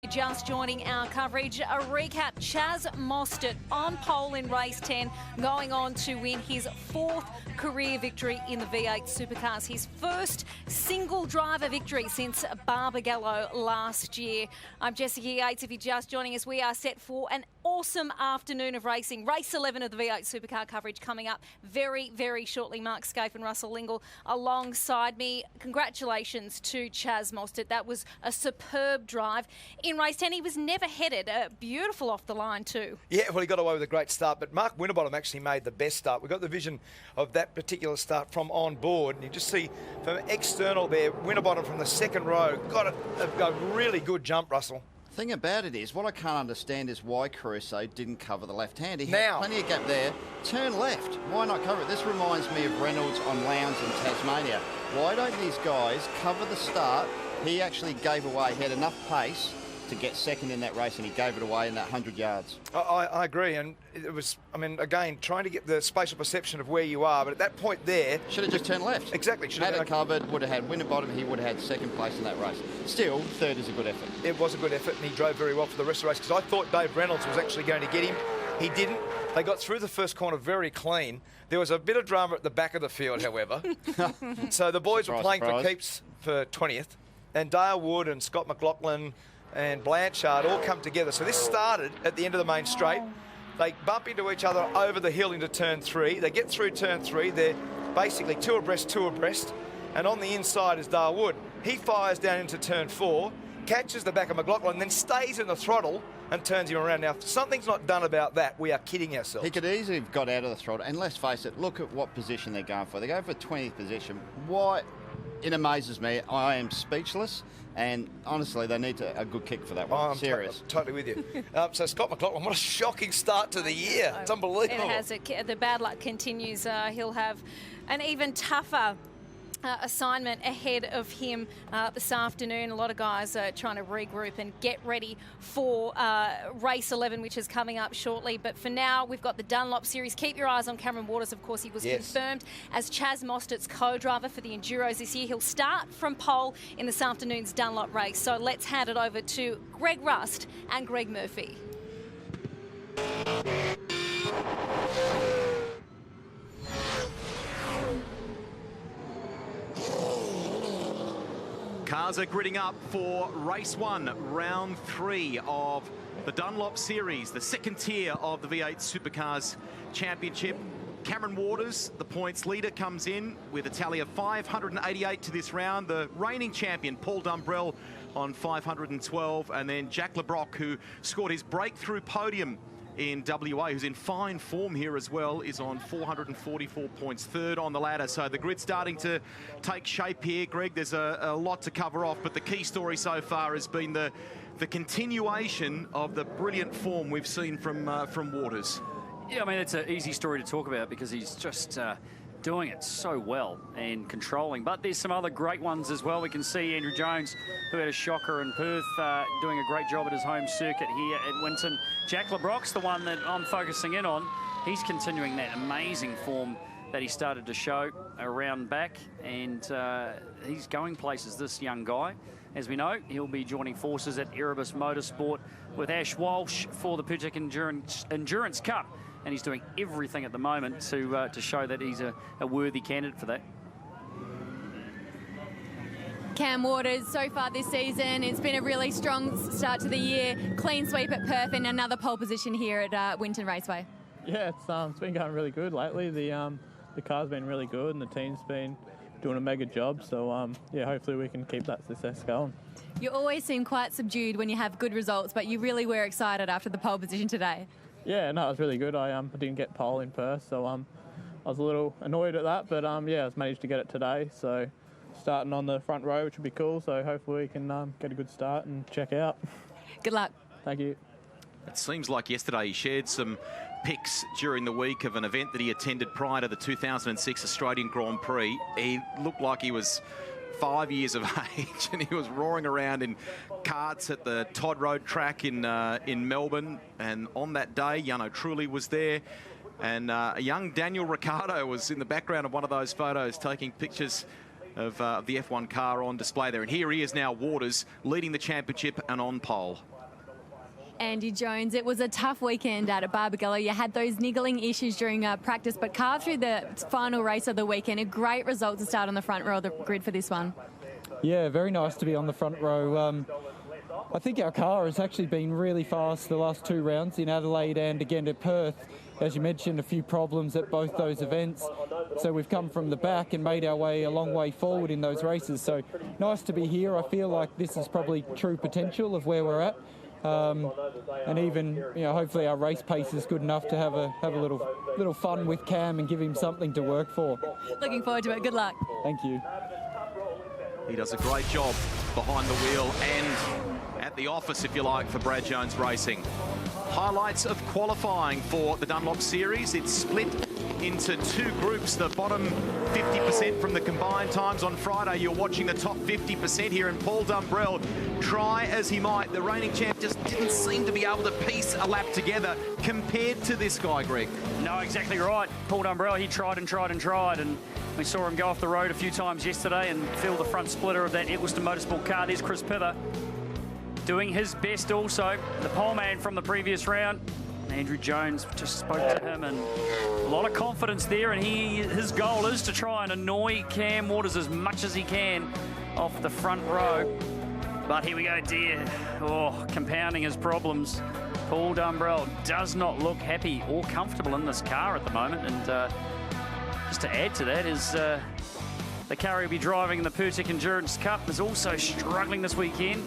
Just joining our coverage, a recap. Chaz Mostert on pole in race 10, going on to win his 4th career victory in the V8 Supercars. His first single driver victory since Barbagallo last year. I'm Jessica Yates. If you're just joining us, we are set for an awesome afternoon of racing. Race 11 of the V8 Supercar coverage coming up very, very shortly. Mark Scaife and Russell Lingle alongside me. Congratulations to Chaz Mostert. That was a superb drive. In race 10, he was never headed. Beautiful off the line too. Yeah, well, he got away with a great start, but Mark Winterbottom actually made the best start. We got the vision of that particular start from on board, and you just see from external there, Winterbottom from the second row got a really good jump, Russell. Thing about it is, what I can't understand is why Caruso didn't cover the left hand. He had plenty of gap there. Turn left. Why not cover it? This reminds me of Reynolds on Lowndes in Tasmania. Why don't these guys cover the start? He actually gave away. He had enough pace to get second in that race, and he gave it away in that 100 yards. I agree, and it was, I mean, again, trying to get the spatial perception of where you are, but at that point there... Should have just turned left. Exactly. Had it covered, would have had Winterbottom, he would have had second place in that race. Still, third is a good effort. It was a good effort, and he drove very well for the rest of the race, because I thought Dave Reynolds was actually going to get him. He didn't. They got through the first corner very clean. There was a bit of drama at the back of the field, however. So the boys were playing for keeps for 20th, and Dale Wood and Scott McLaughlin and Blanchard all come together. So this started at the end of the main straight. They bump into each other over the hill into turn 3. They get through turn 3. They're basically two abreast. And on the inside is Dale Wood. He fires down into turn 4, catches the back of McLaughlin, then stays in the throttle and turns him around. Now, if something's not done about that, we are kidding ourselves. He could easily have got out of the throttle. And let's face it, look at what position they're going for. They go for 20th position. Why? It amazes me. I am speechless. And honestly, they need a good kick for that one. I'm serious. Totally with you. So Scott McLaughlin, what a shocking start to the year. It's unbelievable. It has. The bad luck continues. He'll have an even tougher assignment ahead of him this afternoon. A lot of guys are trying to regroup and get ready for race 11, which is coming up shortly. But for now, we've got the Dunlop series. Keep your eyes on Cameron Waters. Of course, he was confirmed as Chaz Mostert's co-driver for the Enduros this year. He'll start from pole in this afternoon's Dunlop race. So let's hand it over to Greg Rust and Greg Murphy. Cars are gridding up for race 1, round 3 of the Dunlop series, the second tier of the V8 Supercars Championship. Cameron Waters, the points leader, comes in with a tally of 588 to this round. The reigning champion, Paul Dumbrell, on 512. And then Jack LeBrock, who scored his breakthrough podium in WA, who's in fine form here as well, is on 444 points, third on the ladder. So the grid's starting to take shape here, Greg. There's a lot to cover off, but the key story so far has been the continuation of the brilliant form we've seen from Waters. Yeah, I mean, it's an easy story to talk about because he's just doing it so well and controlling. But there's some other great ones as well. We can see Andrew Jones, who had a shocker in Perth, doing a great job at his home circuit here at Winton. Jack LeBrock's the one that I'm focusing in on. He's continuing that amazing form that he started to show around back, and he's going places, this young guy. As we know, he'll be joining forces at Erebus Motorsport with Ash Walsh for the Pugic Endurance Cup. And he's doing everything at the moment to show that he's a worthy candidate for that. Cam Waters, so far this season, it's been a really strong start to the year. Clean sweep at Perth and another pole position here at Winton Raceway. Yeah, it's been going really good lately. The car's been really good and the team's been doing a mega job. So, yeah, hopefully we can keep that success going. You always seem quite subdued when you have good results, but you really were excited after the pole position today. Yeah, no, it was really good. I didn't get pole in Perth, so I was a little annoyed at that, but yeah, I managed to get it today. So starting on the front row, which would be cool. So hopefully we can get a good start and check out. Good luck. Thank you. It seems like yesterday he shared some pics during the week of an event that he attended prior to the 2006 Australian Grand Prix. He looked like he was 5 years of age, and he was roaring around in karts at the Todd Road track in Melbourne. And on that day, Yano Trulli was there, and a young Daniel Ricciardo was in the background of one of those photos, taking pictures of the F1 car on display there. And here he is now, Waters, leading the championship and on pole. Andy Jones, it was a tough weekend out at Barbagallo. You had those niggling issues during practice, but carved through the final race of the weekend. A great result to start on the front row of the grid for this one. Yeah, very nice to be on the front row. I think our car has actually been really fast the last 2 rounds in Adelaide and again at Perth. As you mentioned, a few problems at both those events. So we've come from the back and made our way a long way forward in those races. So nice to be here. I feel like this is probably true potential of where we're at. And even, you know, hopefully our race pace is good enough to have a little fun with Cam and give him something to work for. Looking forward to it. Good luck. Thank you. He does a great job behind the wheel and at the office, if you like, for Brad Jones Racing. Highlights of qualifying for the Dunlop Series. It's split into 2 groups. The bottom 50% from the combined times on Friday. You're watching the top 50% here, and Paul Dumbrell, try as he might, the reigning champ just didn't seem to be able to piece a lap together compared to this guy, Greg. No, exactly right. Paul Dumbrell, he tried and tried and tried, and we saw him go off the road a few times yesterday and feel the front splitter of that Eccleston Motorsport car. There's Chris Pither doing his best also. The pole man from the previous round. Andrew Jones just spoke to him, and a lot of confidence there, and his goal is to try and annoy Cam Waters as much as he can off the front row. But here we go, dear. Oh, compounding his problems. Paul Dumbrell does not look happy or comfortable in this car at the moment, and just to add to that is the car he'll be driving in the Pertic Endurance Cup is also struggling this weekend.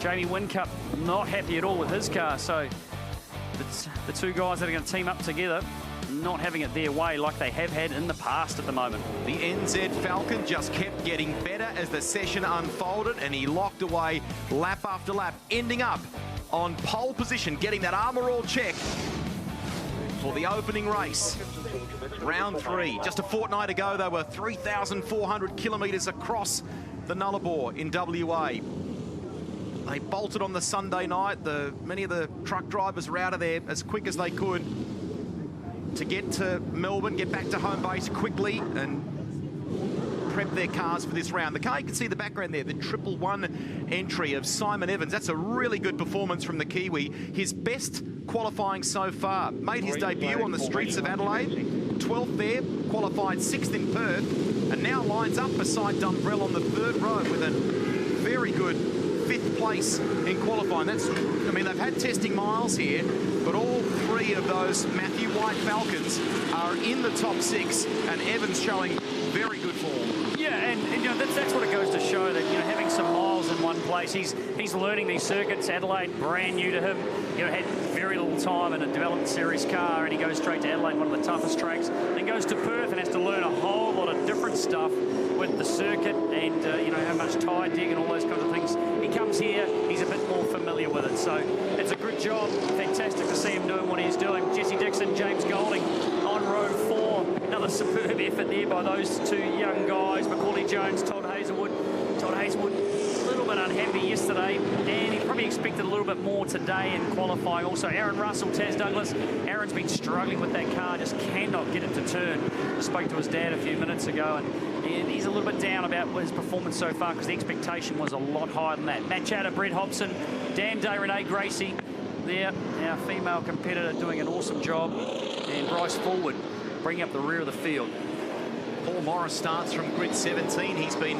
Jamie Whincup not happy at all with his car, so it's the 2 guys that are going to team up together, not having it their way like they have had in the past at the moment. The NZ Falcon just kept getting better as the session unfolded, and he locked away lap after lap, ending up on pole position, getting that Armour All check for the opening race. Round 3, just a fortnight ago, they were 3,400 kilometres across the Nullarbor in WA. They bolted on the Sunday night. Many of the truck drivers were out of there as quick as they could to get to Melbourne, get back to home base quickly and prep their cars for this round. The car, you can see the background there, the 111 entry of Simon Evans. That's a really good performance from the Kiwi. His best qualifying so far. Made his debut on the streets of Adelaide. 12th there, qualified 6th in Perth, and now lines up beside Dumbrell on the 3rd row with a very good 5th place in qualifying. I mean, they've had testing miles here, but all 3 of those Matthew White Falcons are in the top 6, and Evans showing very good form. Yeah, and you know, that's what it goes to show, that, you know, having some miles in one place, he's learning these circuits. Adelaide, brand new to him, you know, had very little time in a developed series car, and he goes straight to Adelaide, one of the toughest tracks, then goes to Perth and has to learn a whole lot of different stuff with the circuit and you know, how much tyre dig and all those kinds of things. He comes here, he's a bit more familiar with it, so it's a good job. Fantastic to see him doing what he's doing. Jesse Dixon, James Golding on row 4. Another superb effort there by those 2 young guys. Macaulay Jones, Todd Hazelwood. Todd Hazelwood a little bit unhappy yesterday, and he probably expected a little bit more today in qualifying. Also, Aaron Russell, Taz Douglas. Aaron's been struggling with that car, just cannot get it to turn. I spoke to his dad a few minutes ago, and he's a little bit down about his performance so far because the expectation was a lot higher than that. Matt Chatter, Brett Hobson, Dan Day, Renee Gracie there, our female competitor, doing an awesome job, and Bryce Forward bringing up the rear of the field. Paul Morris starts from grid 17. He's been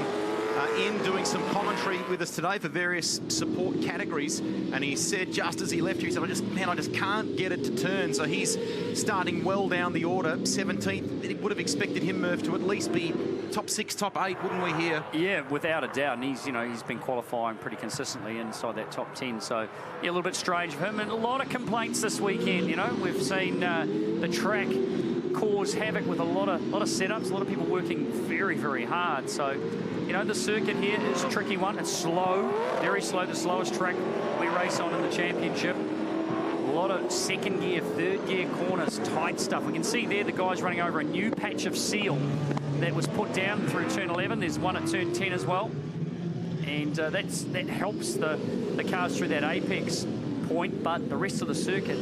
in doing some commentary with us today for various support categories, and he said just as he left here, he said, I just can't get it to turn. So he's starting well down the order, 17th. It would have expected him, Murph, to at least be top 6, top 8, wouldn't we, here? Yeah, without a doubt. And he's been qualifying pretty consistently inside that top 10. So yeah, a little bit strange for him, and a lot of complaints this weekend. You know, we've seen the track cause havoc with a lot of setups, a lot of people working very, very hard. So, you know, the circuit here is a tricky one. It's slow, very slow, the slowest track we race on in the championship. A lot of 2nd gear, 3rd gear corners, tight stuff. We can see there the guys running over a new patch of seal that was put down through turn 11. There's one at turn 10 as well. And that helps the cars through that apex point, but the rest of the circuit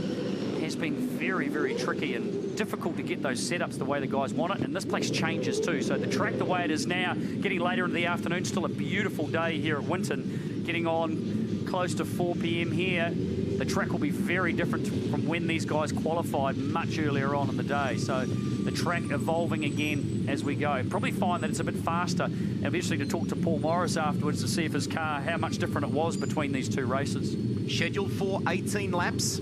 has been very, very tricky and difficult to get those setups the way the guys want it. And this place changes too. So the track the way it is now, getting later into the afternoon, still a beautiful day here at Winton, getting on close to 4 p.m. here, the track will be very different from when these guys qualified much earlier on in the day. So the track evolving again as we go. Probably find that it's a bit faster. And it'll be interesting to talk to Paul Morris afterwards to see if his car, how much different it was between these two races. Scheduled for 18 laps.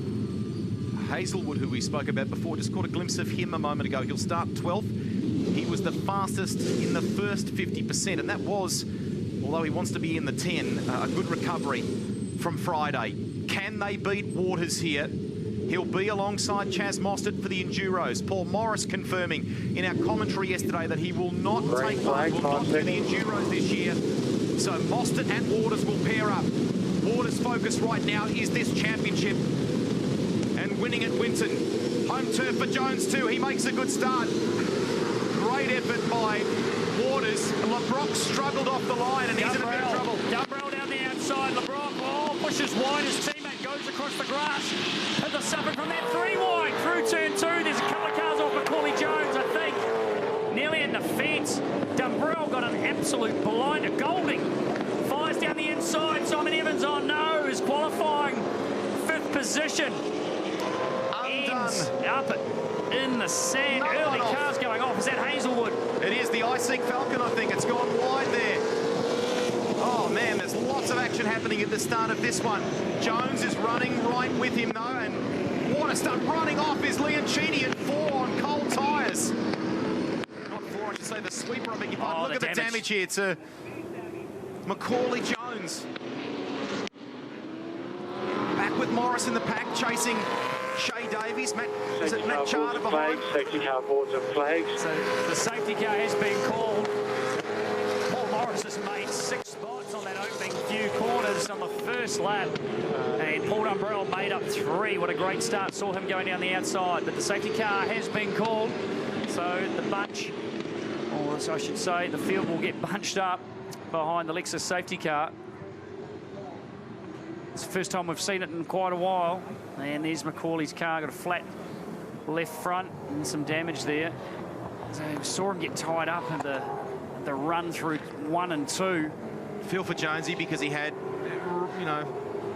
Hazelwood, who we spoke about before, just caught a glimpse of him a moment ago. He'll start 12th. He was the fastest in the first 50%, and that was, although he wants to be in the 10, a good recovery from Friday. Can they beat Waters here? He'll be alongside Chaz Mostert for the Enduros. Paul Morris confirming in our commentary yesterday that he will not take part, will not do the Enduros this year. So Mostert and Waters will pair up. Waters' focus right now is this championship and winning at Winton. Home turf for Jones too. He makes a good start. Great effort by Waters. LeBrock struggled off the line and he's in a bit of trouble. Dumbrell down the outside. LeBrock pushes wide. His teammate goes across the grass. And the suffering from that 3 wide through turn 2. There's a couple of cars off Macaulay Jones, I think. Nearly in the fence. Dumbrell got an absolute blinder. Golding fires down the inside. Simon Evans on no is qualifying 5th position. Ends up in the sand. Early cars going off. Is that Hazelwood? It is the IC Falcon, I think. It's gone wide there. Oh, man, there's lots of action happening at the start of this one. Jones is running right with him, though, and Waters start running off is Leoncini at 4 on cold tyres. Not 4, I should say the sweeper, I beg your pardon. Look at the damage here to Macaulay Jones. Back with Morris in the pack, chasing Shay Davies. Matt Charter behind. Safety car boards and flags. So the safety car has been called. Paul Morris has made 6 spots on that opening few corners on the first lap. And Paul Dumbrell made up 3. What a great start. Saw him going down the outside. But the safety car has been called. So the bunch, or I should say, the field will get bunched up behind the Lexus safety car. It's the first time we've seen it in quite a while. And there's Macaulay's car, got a flat left front and some damage there. So we saw him get tied up in the run through 1 and 2. Feel for Jonesy because he had, you know,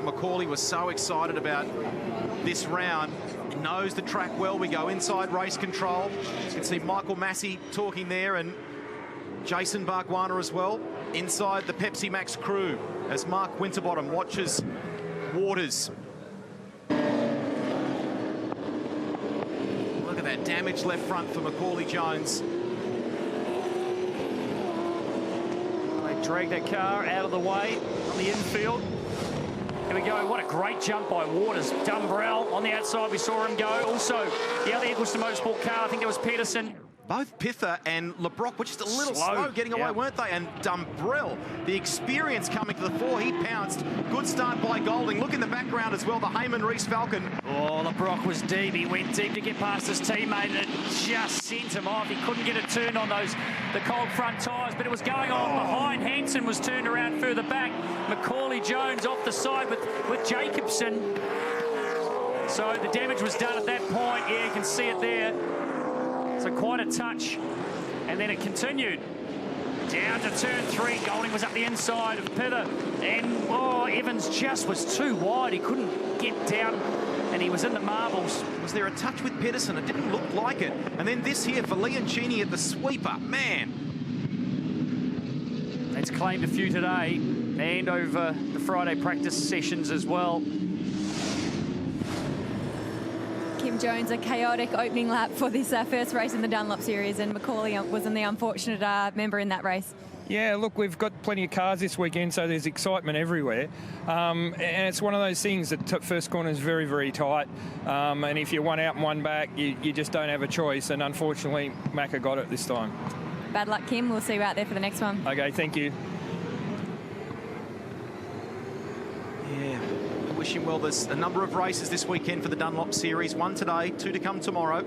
Macaulay was so excited about this round. He knows the track well. We go inside race control. You can see Michael Massey talking there and Jason Bargwanna as well. Inside the Pepsi Max crew as Mark Winterbottom watches Waters. Look at that damage left front for Macaulay Jones. They drag that car out of the way on the infield. Here we go. What a great jump by Waters. Dumbrell on the outside. We saw him go. Also, the other Eccleston Motorsport car, I think it was Peterson. Both Pither and LeBrock were just a little slow getting away, weren't they? And Dumbrell, the experience coming to the fore, he pounced. Good start by Golding. Look in the background as well, the Heyman Reese Falcon. Oh, LeBrock was deep. He went deep to get past his teammate and it just sent him off. He couldn't get it turned on the cold front tyres, but it was going on behind. Hansen was turned around further back. Macaulay Jones off the side with Jacobson. So the damage was done at that point. Yeah, you can see it there. So quite a touch, and then it continued down to turn 3. Golding was up the inside of Pither, and Evans just was too wide. He couldn't get down, and he was in the marbles. Was there a touch with Pedersen? It didn't look like it. And then this here for Leoncini at the sweeper. Man. It's claimed a few today, and over the Friday practice sessions as well. Kim Jones, a chaotic opening lap for this first race in the Dunlop series, and Macaulay was in the unfortunate member in that race. Yeah, look, we've got plenty of cars this weekend, so there's excitement everywhere. And it's one of those things that first corner is very, very tight. And if you're one out and one back, you just don't have a choice. And unfortunately, Macca got it this time. Bad luck, Kim. We'll see you out there for the next one. Okay, thank you. Yeah. Wish him well. There's a number of races this weekend for the Dunlop Series. 1 today, 2 to come tomorrow.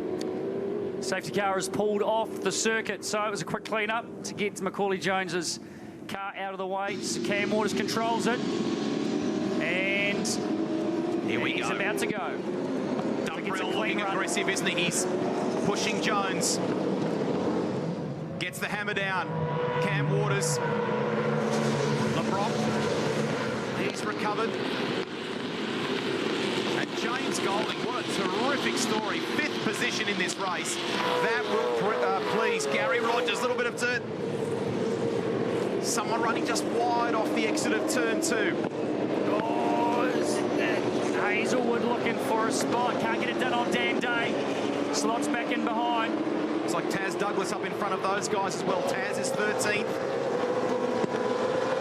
Safety car is pulled off the circuit, so it was a quick clean-up to get Macaulay Jones's car out of the way. Cam Waters controls it, and here we go. He's about to go. Dumbrell looking aggressive, isn't he? He's pushing Jones. Gets the hammer down. Cam Waters. LeBrock. He's recovered. And James Golding, what a terrific story. 5th position in this race. That will please Gary Rogers. A little bit of dirt. Someone running just wide off the exit of turn 2. Hazelwood looking for a spot. Can't get it done on Dan Day. Slots back in behind. It's like Taz Douglas up in front of those guys as well. Taz is 13th.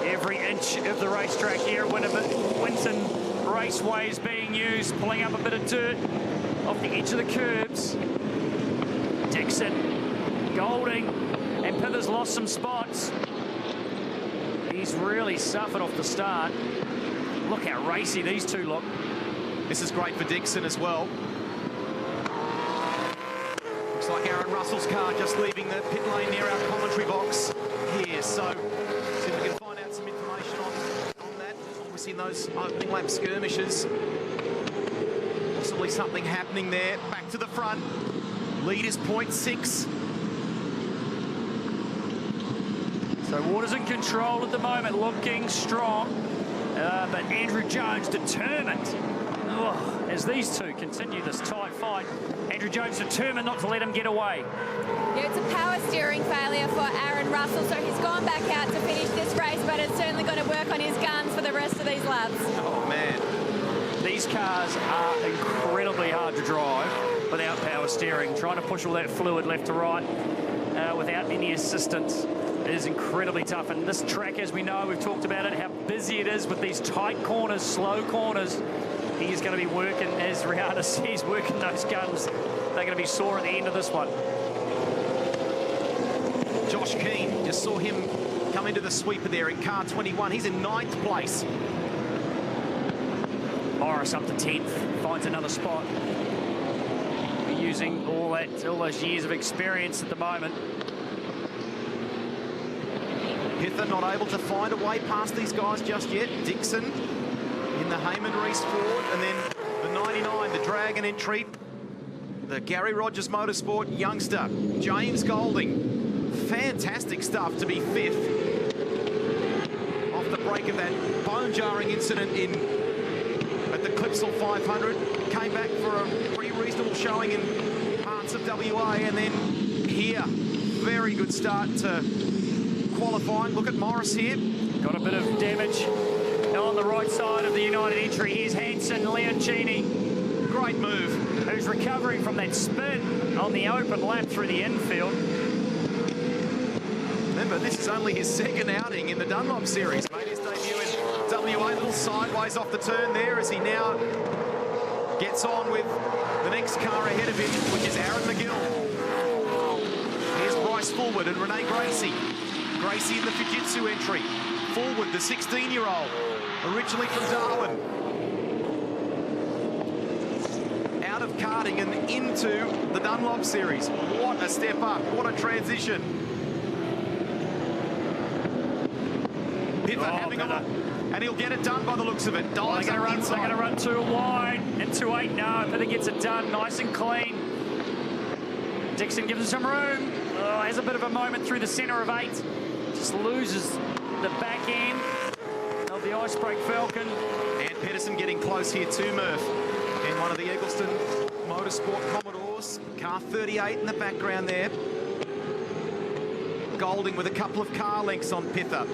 Every inch of the racetrack here at Winton Raceway is being used, pulling up a bit of dirt off the edge of the curbs. Dixon, Golding, and Pither's lost some spots. He's really suffered off the start. Look how racy these two look. This is great for Dixon as well. Looks like Aaron Russell's car just leaving the pit lane near our commentary box here. So, see if we can find out some information on that. Obviously in those opening lap skirmishes. Possibly something happening there. Back to the front. Lead is 0.6. So Waters in control at the moment, looking strong. But Andrew Jones determined. As these two continue this tight fight, Andrew Jones determined not to let him get away. Yeah, it's a power steering failure for Aaron Russell, so he's gone back out to finish this race, but it's certainly going to work on his guns for the rest of these laps. Oh, man. These cars are incredibly hard to drive without power steering. Trying to push all that fluid left to right without any assistance is incredibly tough. And this track, as we know, we've talked about it, how busy it is with these tight corners, slow corners. He's going to be working, as Rihanna says, working those guns. They're going to be sore at the end of this one. Josh Keane, just saw him come into the sweeper there in car 21. He's in 9th place. Morris up to 10th, finds another spot. Using all those years of experience at the moment. Pither not able to find a way past these guys just yet. Dixon in the Heyman Reese Ford, and then the 99, the Dragon entry, the Gary Rogers Motorsport youngster, James Golding. Fantastic stuff to be 5th. Off the break of that bone-jarring incident at the Clipsal 500. Came back for a pretty reasonable showing in parts of WA, and then here, very good start to qualifying. Look at Morris here. Got a bit of damage on the right side of the United entry. Here's Hanson Leoncini. Great move. Who's recovering from that spin on the open lap through the infield. Remember, this is only his 2nd outing in the Dunlop series. Made his debut in WA. A little sideways off the turn there as he now gets on with the next car ahead of him, which is Aaron McGill. Here's Bryce Fullwood and Renee Gracie. Gracie in the Fujitsu entry. Fullwood, the 16-year-old, originally from Darwin. Out of karting and into the Dunlop series. What a step up. What a transition. Pither having a look. And he'll get it done by the looks of it. Dives They're going to run too wide into 8. No, Pither gets it done nice and clean. Dixon gives him some room. Has a bit of a moment through the centre of 8. Just loses the back end of the Icebreak Falcon. And Pedersen getting close here to Murph in one of the Eggleston Motorsport Commodores. Car 38 in the background there. Golding with a couple of car lengths on Pither.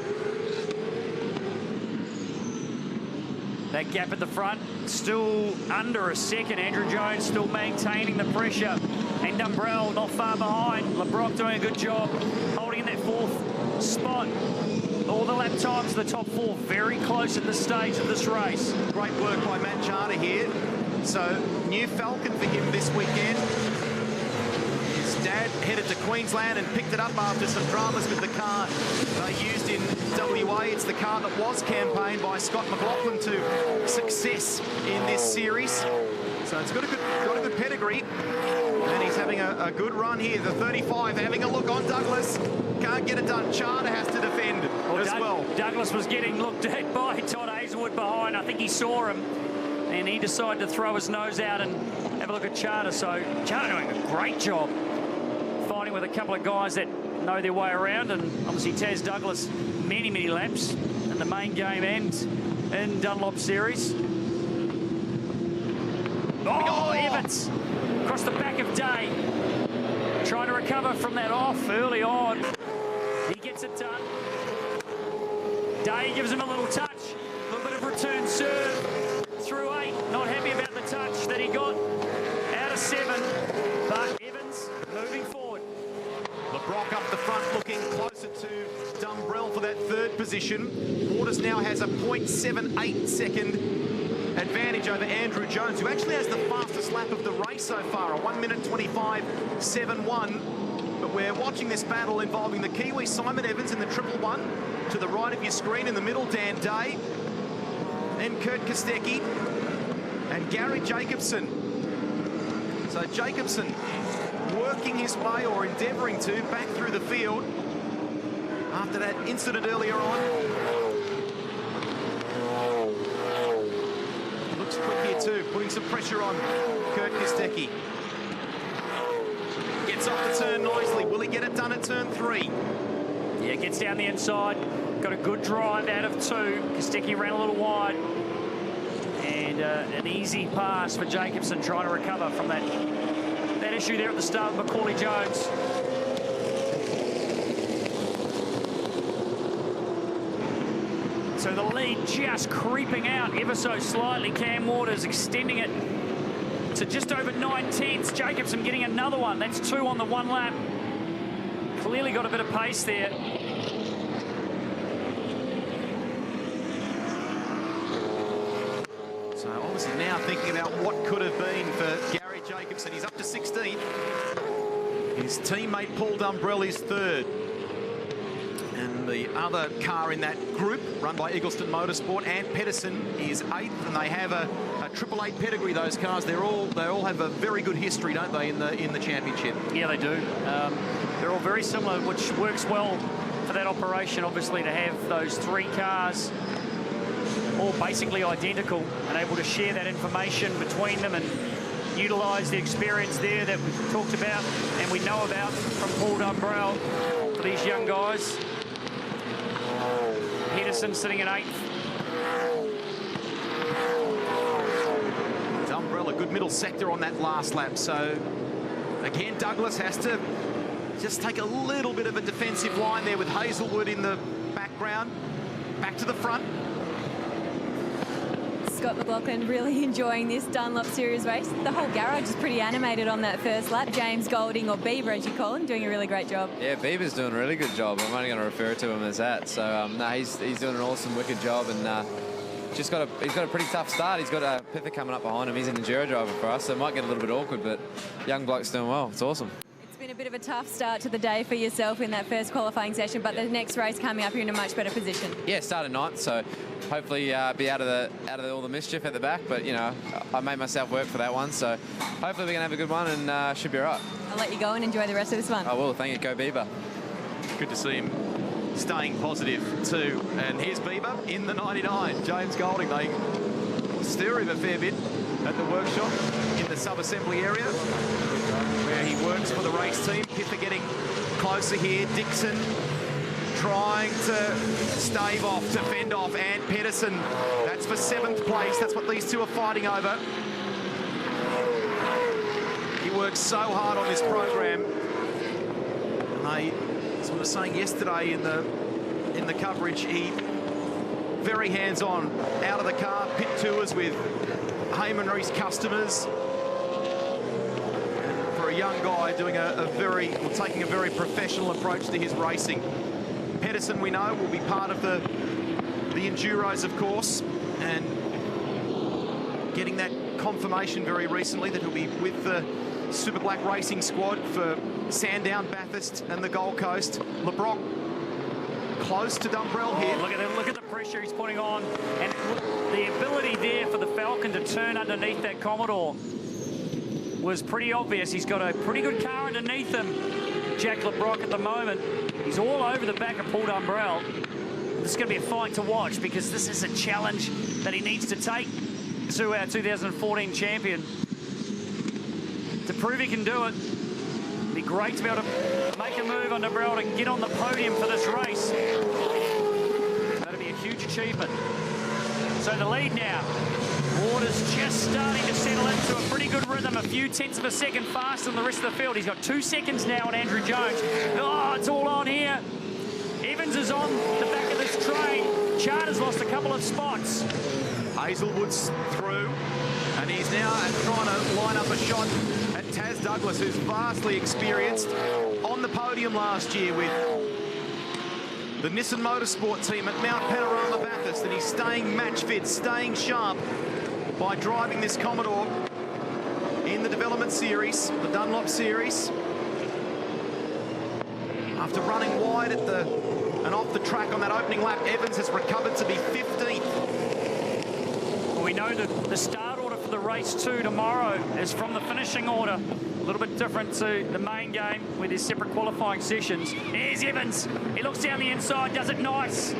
That gap at the front, still under a second. Andrew Jones still maintaining the pressure. And Dumbrell not far behind. LeBrock doing a good job holding in that 4th spot. All the lap times of the top 4 very close at this stage of this race. Great work by Matt Charter here. So, new Falcon for him this weekend. His dad headed to Queensland and picked it up after some dramas with the car they used in WA. It's the car that was campaigned by Scott McLaughlin to success in this series. So it's got a good pedigree. And he's having a good run here. The 35 having a look on Douglas. Can't get it done. Charter has to defend as well. Douglas was getting looked at by Todd Hazelwood behind. I think he saw him. And he decided to throw his nose out and have a look at Charter. So Charter doing a great job fighting with a couple of guys that know their way around. And obviously Taz Douglas, many laps in the main game and in Dunlop Series. Oh, Evans across the back of Day. Trying to recover from that off early on. He gets it done. Day gives him a little touch. A little bit of return serve through 8. Not happy about the touch that he got out of 7. But Evans moving forward. LeBrock up the front, looking closer to Dumbrell for that third position. Waters now has a 0.78 second advantage over Andrew Jones, who actually has the fastest lap of the race so far, a 1 minute 25.71. But we're watching this battle involving the Kiwi Simon Evans in the 111. To the right of your screen, in the middle, Dan Day. Then Kurt Kostecki and Gary Jacobson. So Jacobson working his way, or endeavouring to, back through the field after that incident earlier on. Looks quick here too, putting some pressure on Kurt Kostecki. Gets off the turn nicely. Will he get it done at turn 3? Yeah, gets down the inside. Got a good drive out of 2. Kostecki ran a little wide. And an easy pass for Jacobson, trying to recover from that issue there at the start of Macaulay Jones. So the lead just creeping out ever so slightly. Cam Waters extending it to just over 9/10. Jacobson getting another one. That's 2 on the 1 lap. Clearly got a bit of pace there. So obviously now thinking about what could have been for Gary Jacobson. He's up to 16th. His teammate Paul Dumbrell is 3rd. And the other car in that group, run by Eagleston Motorsport, Ant Pedersen, is 8th, and they have a 888 pedigree. Those cars, they all have a very good history, don't they, in the championship? Yeah, they do. They're all very similar, which works well for that operation, obviously, to have those 3 cars all basically identical and able to share that information between them and utilise the experience there that we've talked about and we know about from Paul Dumbrell for these young guys. Pedersen sitting at 8th. Dumbrell, a good middle sector on that last lap. So again, Douglas has to just take a little bit of a defensive line there with Hazelwood in the background. Back to the front. Scott McLaughlin really enjoying this Dunlop Series race. The whole garage is pretty animated on that first lap. James Golding, or Bieber as you call him, doing a really great job. Yeah, Bieber's doing a really good job. I'm only going to refer to him as that. So no, he's doing an awesome, wicked job, and he's got a pretty tough start. He's got a Piffer coming up behind him. He's an enduro driver for us, so it might get a little bit awkward, but young bloke's doing well. It's awesome. It's been a bit of a tough start to the day for yourself in that first qualifying session, but the next race coming up, you're in a much better position. Yeah, started 9th, so hopefully be out of all the mischief at the back. But you know, I made myself work for that one, so hopefully we're gonna have a good one and should be all right. I'll let you go and enjoy the rest of this one. I will. Thank you. Go Bieber. Good to see him staying positive too. And here's Bieber in the 99. James Golding, they stir him a fair bit at the workshop in the sub-assembly area where he works for the race team. Piffer getting closer here. Dixon trying to stave off, to fend off Ant Pedersen. That's for 7th place. That's what these two are fighting over. He works so hard on this program. And they, as I was saying yesterday in the coverage, he very hands-on, out of the car, pit tours with Heyman Reese customers. And for a young guy doing taking a very professional approach to his racing. Pedersen, we know, will be part of the Enduros, of course, and getting that confirmation very recently that he'll be with the Super Black Racing squad for Sandown, Bathurst and the Gold Coast. LeBrock close to Dumbrell here. Look at the pressure he's putting on, and the ability there for the Falcon to turn underneath that Commodore was pretty obvious. He's got a pretty good car underneath him, Jack LeBrock, at the moment. He's all over the back of Paul Dumbrell. This is going to be a fight to watch because this is a challenge that he needs to take to our 2014 champion. To prove he can do it, it'd be great to be able to make a move on Dumbrell to get on the podium for this race. That'd be a huge achievement. So the lead now. Waters just starting to settle into a pretty good rhythm, a few tenths of a second faster than the rest of the field. He's got 2 seconds now on Andrew Jones. Oh, it's all on here. Evans is on the back of this train. Charter's lost a couple of spots. Hazelwood's through, and he's now trying to line up a shot at Taz Douglas, who's vastly experienced, on the podium last year with the Nissan Motorsport team at Mount Panorama Bathurst, and he's staying match fit, staying sharp by driving this Commodore in the development series, the Dunlop series. After running wide at and off the track on that opening lap, Evans has recovered to be 15th. Well, we know that the start order for the race 2 tomorrow is from the finishing order. A little bit different to the main game with his separate qualifying sessions. Here's Evans. He looks down the inside, does it nice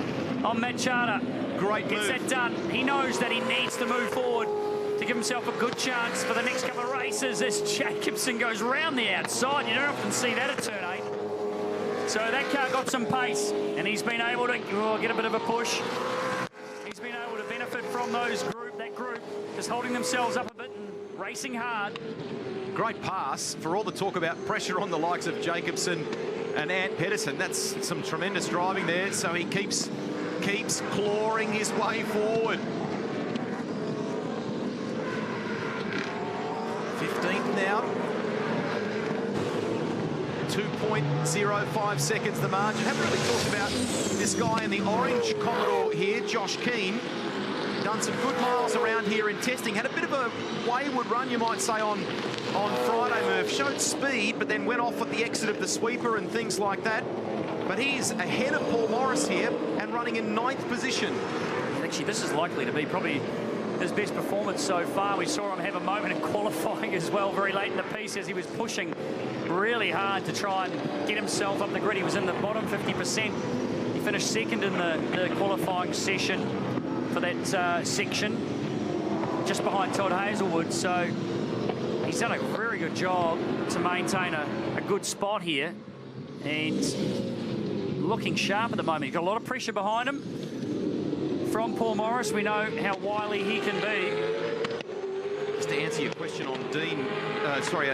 on Matt Charter. Great Gets move. that done. He knows that he needs to move forward to give himself a good chance for the next couple of races as Jacobson goes round the outside. You don't often see that at turn 8. So that car got some pace, and he's been able to get a bit of a push. He's been able to benefit from that group, just holding themselves up a bit and racing hard. Great pass. For all the talk about pressure on the likes of Jacobson and Ant Pedersen, that's some tremendous driving there. So he keeps clawing his way forward. 15th now. 2.05 seconds the margin. Haven't really talked about this guy in the orange Commodore here, Josh Keane. Done some good miles around here in testing. Had a bit of a wayward run, you might say, on Friday, Murph. Showed speed, but then went off at the exit of the sweeper and things like that. But he's ahead of Paul Morris here and running in 9th position. Actually, this is likely to be probably his best performance so far. We saw him have a moment in qualifying as well, very late in the piece, as he was pushing really hard to try and get himself up the grid. He was in the bottom 50%. He finished second in the qualifying session for that section, just behind Todd Hazelwood. So he's done a very good job to maintain a good spot here, and looking sharp at the moment. He's got a lot of pressure behind him from Paul Morris. We know how wily he can be. Just to answer your question on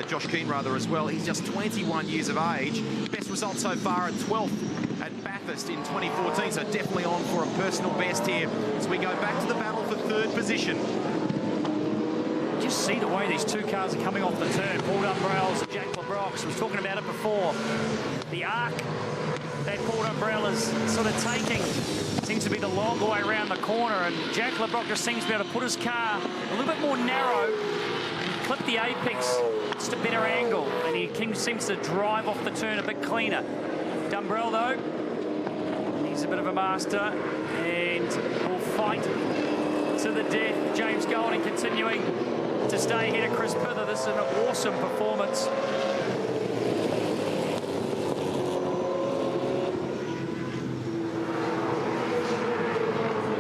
Josh Keane rather as well, he's just 21 years of age. Best result so far at 12th at Bathurst in 2014, so definitely on for a personal best here as we go back to the battle for 3rd position. Just see the way these two cars are coming off the turn. Paul Dumbrells and Jack LeBrox. I was talking about it before. The arc that Paul Dumbrell is sort of taking seems to be the long way around the corner, and Jack LeBrock just seems to be able to put his car a little bit more narrow and clip the apex just a better angle, and he seems to drive off the turn a bit cleaner. Dumbrell, though, he's a bit of a master and will fight to the death. James Golding continuing to stay ahead of Chris Pither. This is an awesome performance.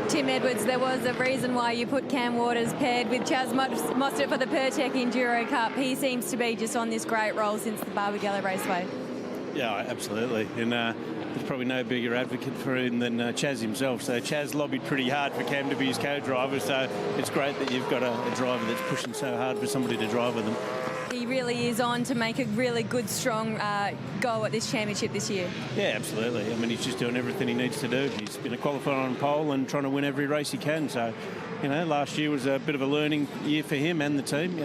Tim Edwards, there was a reason why you put Cam Waters paired with Chaz Mostert for the Pertec Enduro Cup. He seems to be just on this great roll since the Barbagallo Raceway. Yeah, absolutely. And there's probably no bigger advocate for him than Chaz himself. So Chaz lobbied pretty hard for Cam to be his co-driver. So it's great that you've got a driver that's pushing so hard for somebody to drive with them. He really is on to make a really good, strong go at this championship this year. Yeah, absolutely. I mean, he's just doing everything he needs to do. He's been a qualifier on pole and trying to win every race he can. So, you know, last year was a bit of a learning year for him and the team,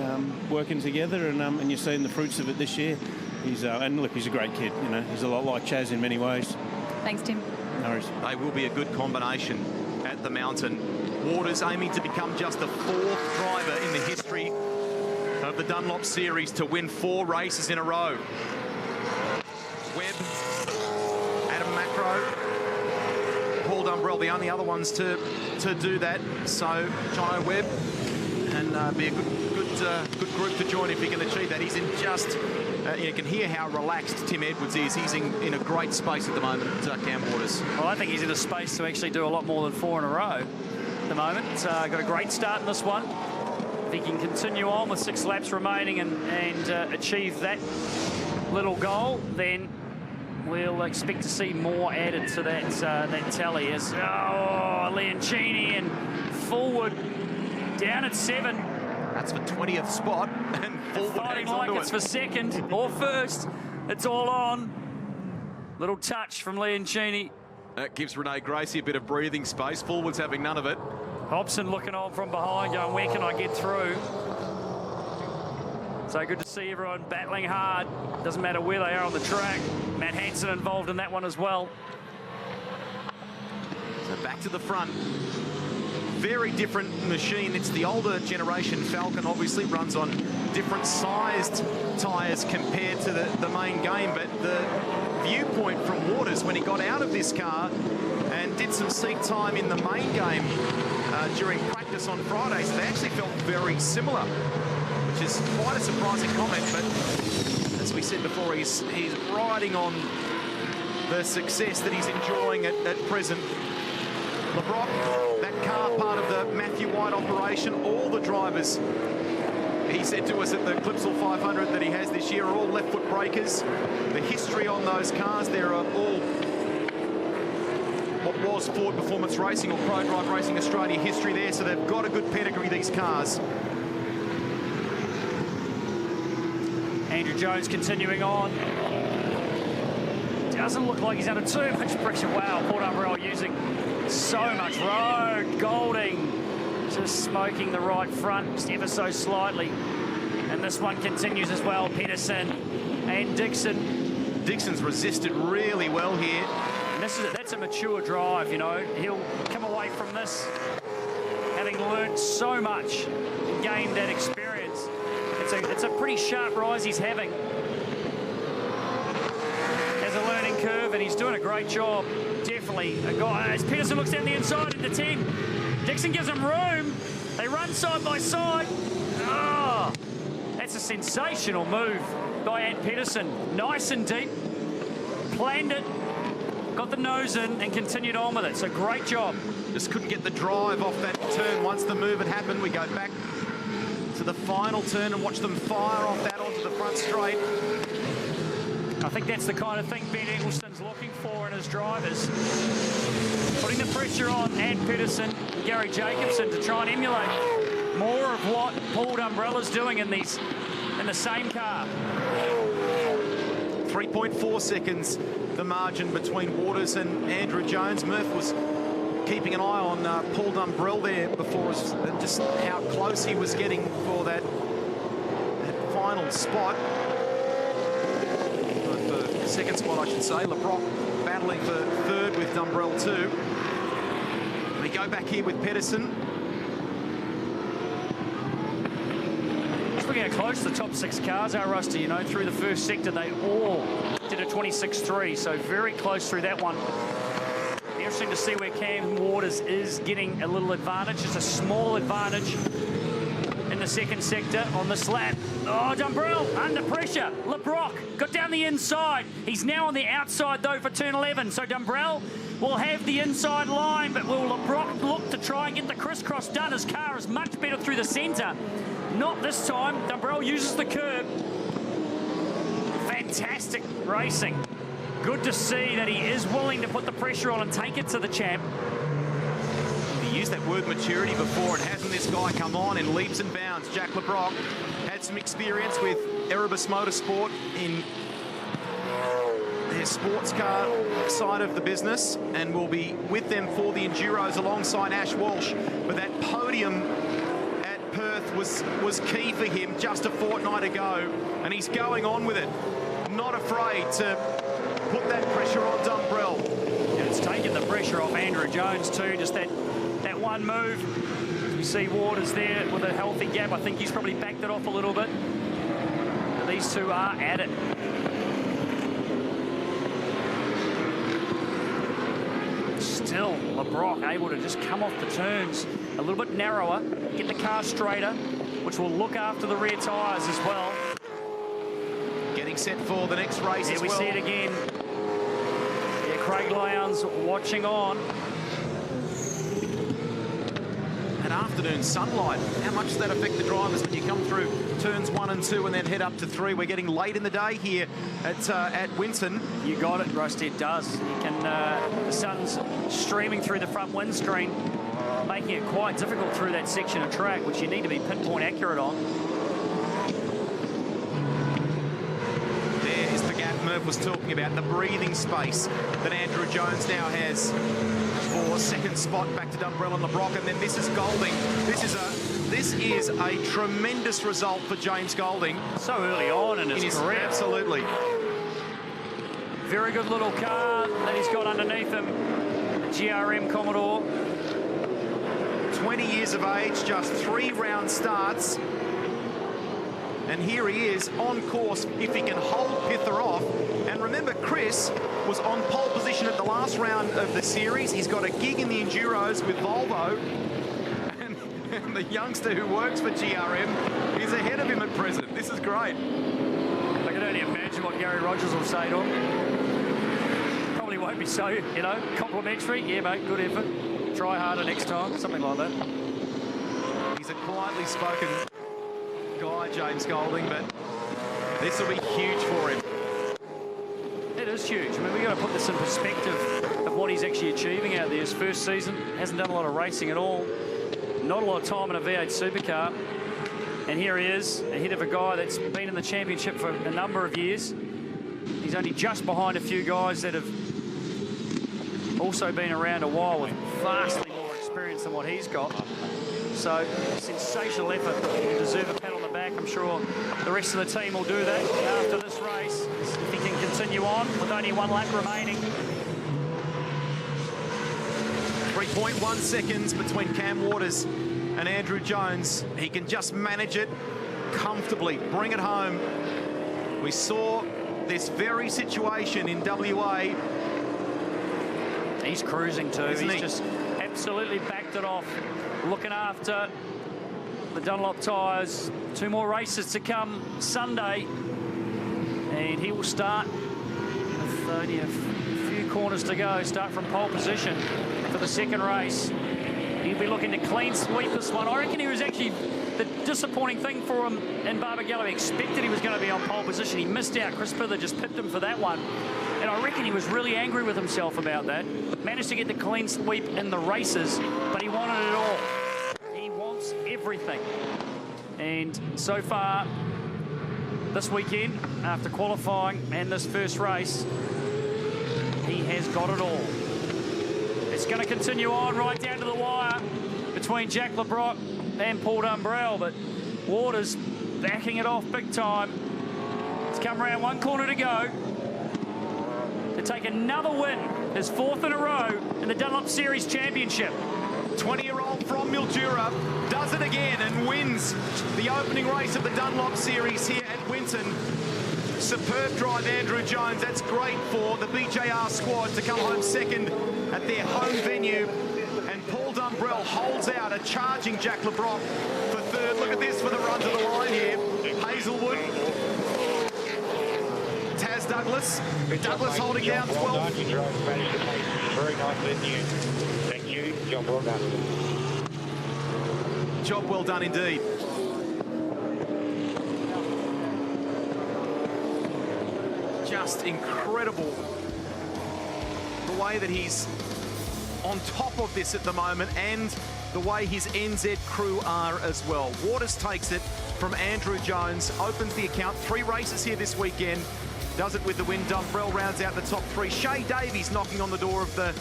working together, and you're seeing the fruits of it this year. And look, he's a great kid. You know, he's a lot like Chaz in many ways. Thanks, Tim. No worries. They will be a good combination at the mountain. Waters aiming to become just the 4th driver in the history of the Dunlop Series to win 4 races in a row. Webb, Adam Macro, Paul Dumbrell, the only other ones to do that. So Jono Webb, and be a good group to join if he can achieve that. He's in just. You can hear how relaxed Tim Edwards is. He's in a great space at the moment, Cam Waters. Well, I think he's in a space to actually do a lot more than 4 in a row at the moment. Got a great start in this one. If he can continue on with 6 laps remaining and achieve that little goal, then we'll expect to see more added to that tally. As Leoncini and Forward down at 7. That's for 20th spot, and Forward Fighting hangs on like to it's it. for second or first. It's all on. Little touch from Leoncini. That gives Renee Gracie a bit of breathing space. Forward's having none of it. Hobson looking on from behind, going, where can I get through? So good to see everyone battling hard. Doesn't matter where they are on the track. Matt Hansen involved in that one as well. So back to the front. Very different machine. It's the older generation Falcon, obviously runs on different sized tyres compared to the main game, but the viewpoint from Waters when he got out of this car and did some seat time in the main game during practice on Fridays, they actually felt very similar, which is quite a surprising comment, but as we said before, he's riding on the success that he's enjoying at present. LeBrock, that car part of the Matthew White operation, all the drivers, he said to us at the Clipsal 500 that he has this year, are all left foot breakers. The history on those cars, there are all what was Ford Performance Racing or Pro Drive Racing Australia history there, so they've got a good pedigree, these cars. Andrew Jones continuing on. Doesn't look like he's under too much pressure. Wow, Paul Dumbrell using so much road. Golding just smoking the right front just ever so slightly. And this one continues as well. Peterson and Dixon. Dixon's resisted really well here. And that's a mature drive, you know. He'll come away from this having learnt so much and gained that experience. It's a pretty sharp rise he's having. Has a learning curve, and he's doing a great job. Definitely a guy. As Peterson looks down the inside into 10, Dixon gives him room. They run side by side. Oh, that's a sensational move by Ant Peterson. Nice and deep. Planned it, got the nose in, and continued on with it. So great job. Just couldn't get the drive off that turn once the move had happened. We go back to the final turn and watch them fire off that onto the front straight. I think that's the kind of thing Ben Eggleston's looking for in his drivers. Putting the pressure on Ant Peterson and Gary Jacobson to try and emulate more of what Paul Dumbrella's doing in the same car. 3.4 seconds, the margin between Waters and Andrew Jones. Murph was keeping an eye on Paul Dumbrell there before us, just how close he was getting for that final spot. The second spot, I should say. LeBrock battling for third with Dumbrell too. We go back here with Pedersen. Just looking at how close the top 6 cars are, Rusty, you know, through the first sector, they all did a 26.3, so very close through that one. Interesting to see where Cam Waters is getting a little advantage. Just a small advantage in the second sector on this lap. Oh, Dumbrell under pressure. LeBrock got down the inside. He's now on the outside, though, for turn 11. So Dumbrell will have the inside line, but will LeBrock look to try and get the crisscross done? His car is much better through the centre. Not this time. Dumbrell uses the curb. Fantastic racing. Good to see that he is willing to put the pressure on and take it to the champ. He used that word maturity before, and hasn't this guy come on in leaps and bounds? Jack LeBrock had some experience with Erebus Motorsport in their sports car side of the business, and will be with them for the Enduros alongside Ash Walsh. But that podium at Perth was key for him just a fortnight ago, and he's going on with it. Not afraid to put that pressure on Dumbrell. And it's taken the pressure off Andrew Jones too, just that one move. We see Waters there with a healthy gap. I think he's probably backed it off a little bit. But these two are at it. Still, LeBrock able to just come off the turns a little bit narrower, get the car straighter, which will look after the rear tyres as well. Getting set for the next race as well. We see it again. Yeah, Craig Lowndes watching on. And afternoon sunlight, how much does that affect the drivers when you come through turns 1 and 2 and then head up to 3? We're getting late in the day here at Winton. You got it, Rusty, it does. You can, the sun's streaming through the front windscreen. making it quite difficult through that section of track, which you need to be pinpoint accurate on. There is the gap Murph was talking about, the breathing space that Andrew Jones now has for second spot back to Dumbrell and LeBrock, and then this is Golding. This is a tremendous result for James Golding. So early on in his career. Absolutely. Very good little car that he's got underneath him. The GRM Commodore. 20 years of age, just 3 round starts. And here he is on course if he can hold Pither off. And remember, Chris was on pole position at the last round of the series. He's got a gig in the Enduros with Volvo. And the youngster who works for GRM is ahead of him at present. This is great. I can only imagine what Gary Rogers will say to him. Probably won't be so, you know, complimentary. Yeah, mate, good effort. Try harder next time, something like that. He's a quietly spoken guy, James Golding, but this will be huge for him. It is huge. I mean, we've got to put this in perspective of what he's actually achieving out there. His first season, hasn't done a lot of racing at all. Not a lot of time in a V8 supercar. And here he is, ahead of a guy that's been in the championship for a number of years. He's only just behind a few guys that have also been around a while with vastly more experience than what he's got. So, sensational effort. He'll deserve a pat on the back. I'm sure the rest of the team will do that after this race, if he can continue on with only 1 lap remaining. 3.1 seconds between Cam Waters and Andrew Jones. He can just manage it comfortably, bring it home. We saw this very situation in WA. He's cruising too. He's just absolutely backed it off, looking after the Dunlop tyres. 2 more races to come Sunday, and he will start with only a few corners to go. Start from pole position for the second race. He'll be looking to clean sweep this one. I reckon he was actually the disappointing thing for him in Barbagallo. He expected he was going to be on pole position. He missed out. Chris Pither just pipped him for that one. And I reckon he was really angry with himself about that. Managed to get the clean sweep in the races, but he wanted it all. He wants everything. And so far, this weekend, after qualifying and this first race, he has got it all. It's going to continue on right down to the wire between Jack LeBrock and Paul Dumbrell, but Waters backing it off big time. It's come around 1 corner to go to take another win, his 4th in a row in the Dunlop Series Championship. 20-year-old from Mildura does it again and wins the opening race of the Dunlop Series here at Winton. Superb drive, Andrew Jones. That's great for the BJR squad to come home second at their home venue. And Paul Dumbrell holds out a charging Jack LeBrock for third. Look at this for the run to the line here. Hazelwood. Taz Douglas. Douglas holding down 12. You drove, managed to make very nicely at the end. Thank you. Job well done. Job well done indeed. Just incredible the way that he's on top of this at the moment, and the way his NZ crew are as well. Waters takes it from Andrew Jones, opens the account. 3 races here this weekend, does it with the win. Dumbrell rounds out the top 3. Shay Davies knocking on the door of the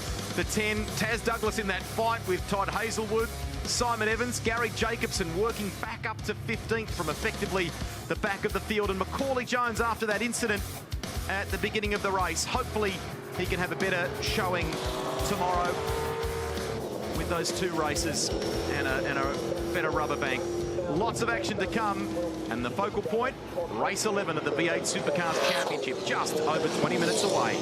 10. Taz Douglas in that fight with Todd Hazelwood. Simon Evans, Gary Jacobson working back up to 15th from effectively the back of the field, and Macaulay Jones after that incident at the beginning of the race. Hopefully he can have a better showing tomorrow with those 2 races and a better rubber bank. Lots of action to come, and the focal point, race 11 of the V8 Supercars Championship, just over 20 minutes away.